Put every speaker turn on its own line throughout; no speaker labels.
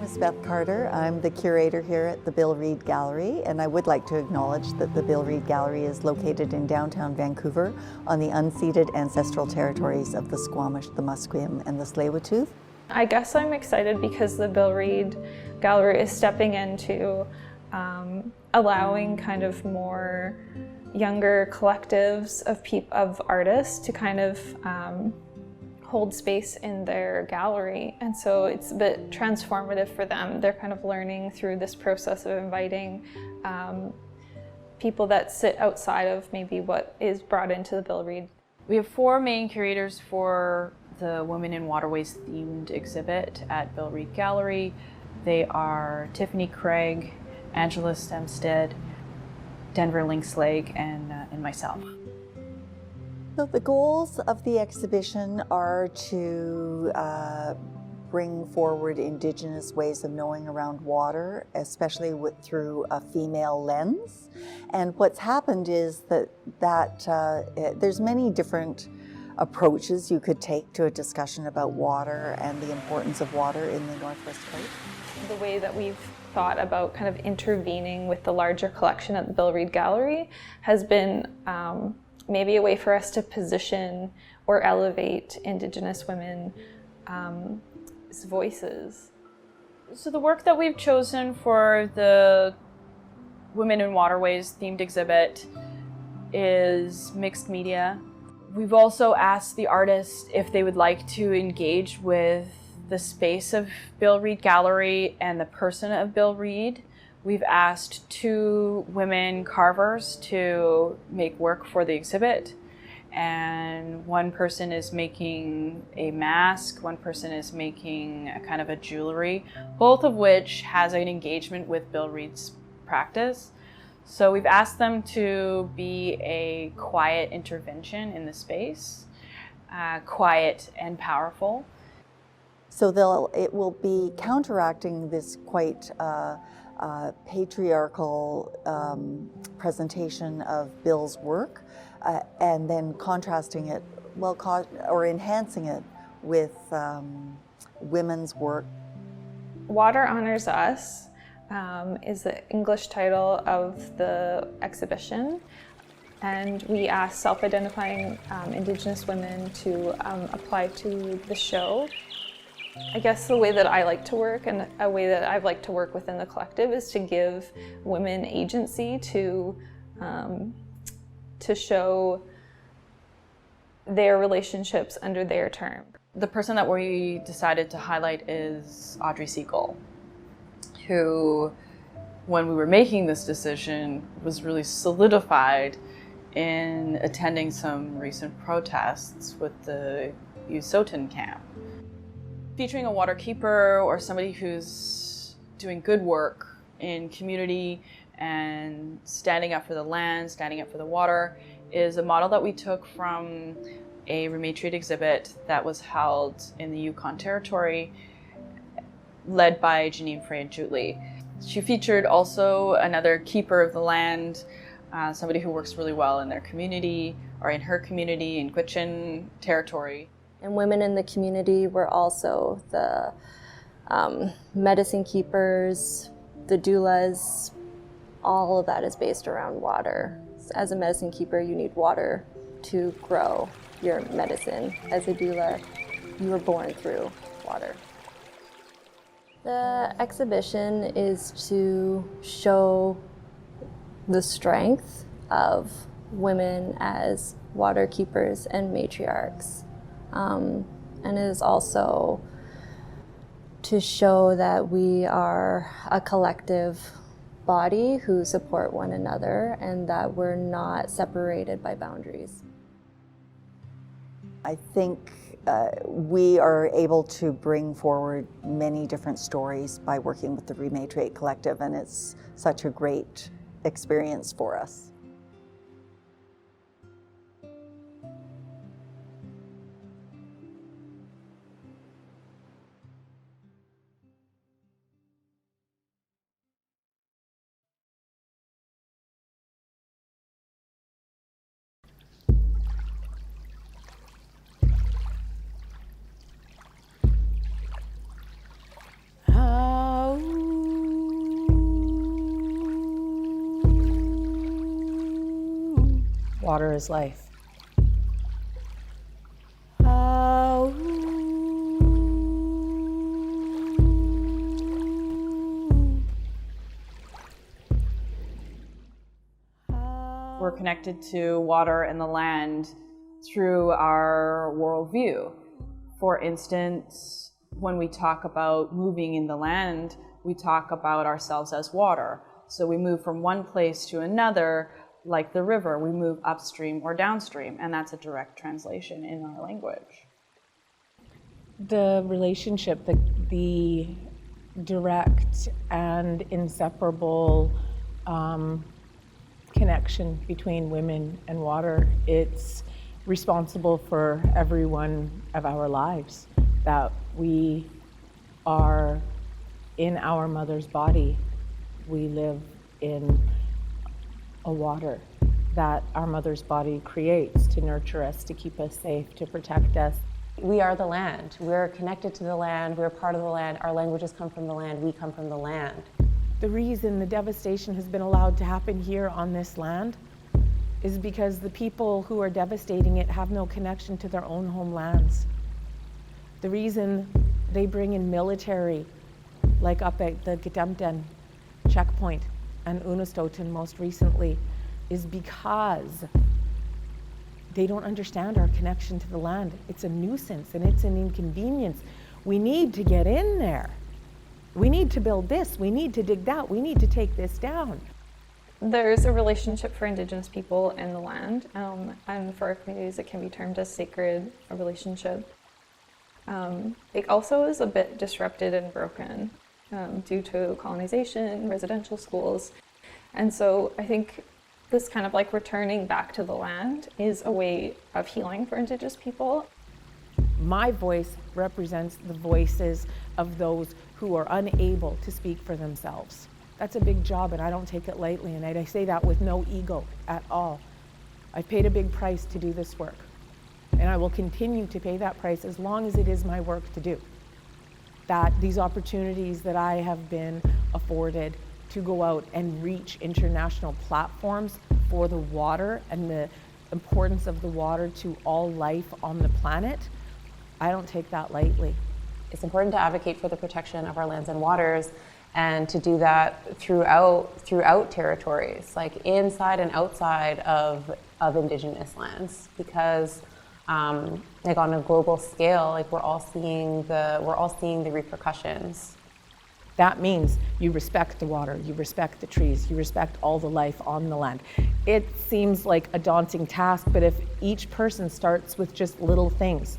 is Beth Carter. I'm the curator here at the Bill Reid Gallery, and I would like to acknowledge that the Bill Reid Gallery is located in downtown Vancouver on the unceded ancestral territories of the Squamish, the Musqueam, and the Tsleil-Waututh.
I guess I'm excited because the Bill Reid Gallery is stepping into allowing kind of more younger collectives of artists to kind of hold space in their gallery, and so it's a bit transformative for them. They're kind of learning through this process of inviting people that sit outside of maybe what is brought into the Bill Reid.
We have 4 main curators for the Women in Waterways themed exhibit at Bill Reid Gallery. They are Tiffany Craig, Angela Stemstead, Denver Linkslag, and myself.
So the goals of the exhibition are to bring forward Indigenous ways of knowing around water, especially through a female lens. And what's happened is that there's many different approaches you could take to a discussion about water and the importance of water in the Northwest Coast.
The way that we've thought about kind of intervening with the larger collection at the Bill Reid Gallery has been maybe a way for us to position or elevate Indigenous women's voices.
So the work that we've chosen for the Women in Waterways themed exhibit is mixed media. We've also asked the artists if they would like to engage with the space of Bill Reid Gallery and the person of Bill Reid. We've asked 2 women carvers to make work for the exhibit, and one person is making a mask, one person is making a kind of a jewelry, both of which has an engagement with Bill Reid's practice. So we've asked them to be a quiet intervention in the space, quiet and powerful.
So it will be counteracting this quite patriarchal presentation of Bill's work, and then contrasting it, or enhancing it with women's work.
Water Honors Us is the English title of the exhibition, and we asked self-identifying Indigenous women to apply to the show. I guess the way that I like to work, and a way that I've liked to work within the collective, is to give women agency to show their relationships under their term.
The person that we decided to highlight is Audrey Siegl, who, when we were making this decision, was really solidified in attending some recent protests with the Usotin camp. Featuring a water keeper or somebody who's doing good work in community and standing up for the land, standing up for the water, is a model that we took from a ReMatriate exhibit that was held in the Yukon Territory, led by Janine Frey and Julie. She featured also another keeper of the land, somebody who works really well in their community, or in her community in Gitxsan territory.
And women in the community were also the medicine keepers, the doulas. All of that is based around water. As a medicine keeper, you need water to grow your medicine. As a doula, you were born through water. The exhibition is to show the strength of women as water keepers and matriarchs. And it is also to show that we are a collective body who support one another and that we're not separated by boundaries.
I think we are able to bring forward many different stories by working with the ReMatriate Collective, and it's such a great experience for us.
How
Water is life.
We're connected to water and the land through our worldview. For instance, when we talk about moving in the land, we talk about ourselves as water. So we move from one place to another, like the river. We move upstream or downstream, and that's a direct translation in our language.
The relationship, the direct and inseparable connection between women and water, it's responsible for every one of our lives, that we are in our mother's body. We live in a water that our mother's body creates to nurture us, to keep us safe, to protect us.
We are the land. We're connected to the land. We're part of the land. Our languages come from the land. We come from the land.
The reason the devastation has been allowed to happen here on this land is because the people who are devastating it have no connection to their own homelands. The reason they bring in military, like up at the Gitxsan checkpoint and Unistoten most recently, is because they don't understand our connection to the land. It's a nuisance and it's an inconvenience. We need to get in there. We need to build this, we need to dig that, we need to take this down.
There's a relationship for Indigenous people in the land, and for our communities it can be termed as sacred, a relationship. It also is a bit disrupted and broken due to colonization, residential schools, and so I think this kind of like returning back to the land is a way of healing for Indigenous people.
My voice represents the voices of those who are unable to speak for themselves. That's a big job, and I don't take it lightly, and I say that with no ego at all. I've paid a big price to do this work, and I will continue to pay that price as long as it is my work to do. That these opportunities that I have been afforded to go out and reach international platforms for the water and the importance of the water to all life on the planet, I don't take that lightly.
It's important to advocate for the protection of our lands and waters, and to do that throughout territories, like inside and outside of Indigenous lands, because like on a global scale, like we're all seeing the repercussions.
That means you respect the water, you respect the trees, you respect all the life on the land. It seems like a daunting task, but if each person starts with just little things,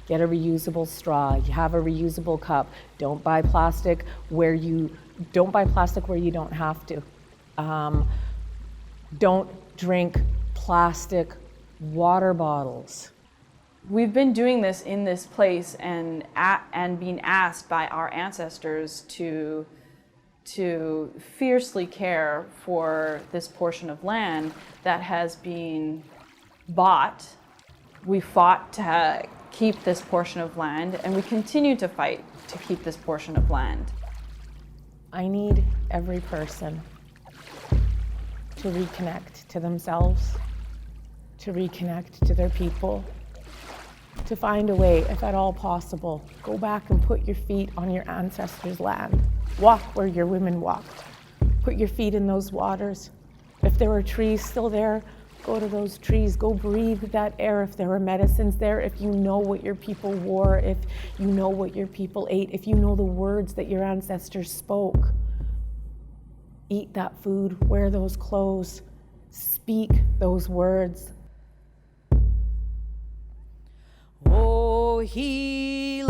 get a reusable straw, you have a reusable cup, don't buy plastic where you don't have to. Don't drink plastic water bottles.
We've been doing this in this place and being asked by our ancestors to fiercely care for this portion of land that has been bought. We fought to keep this portion of land, and we continue to fight to keep this portion of land.
I need every person to reconnect to themselves, to reconnect to their people, to find a way, if at all possible, go back and put your feet on your ancestors' land. Walk where your women walked. Put your feet in those waters. If there are trees still there, go to those trees, go breathe that air. If there are medicines there, if you know what your people wore, if you know what your people ate, if you know the words that your ancestors spoke, eat that food, wear those clothes, speak those words. Oh, heal.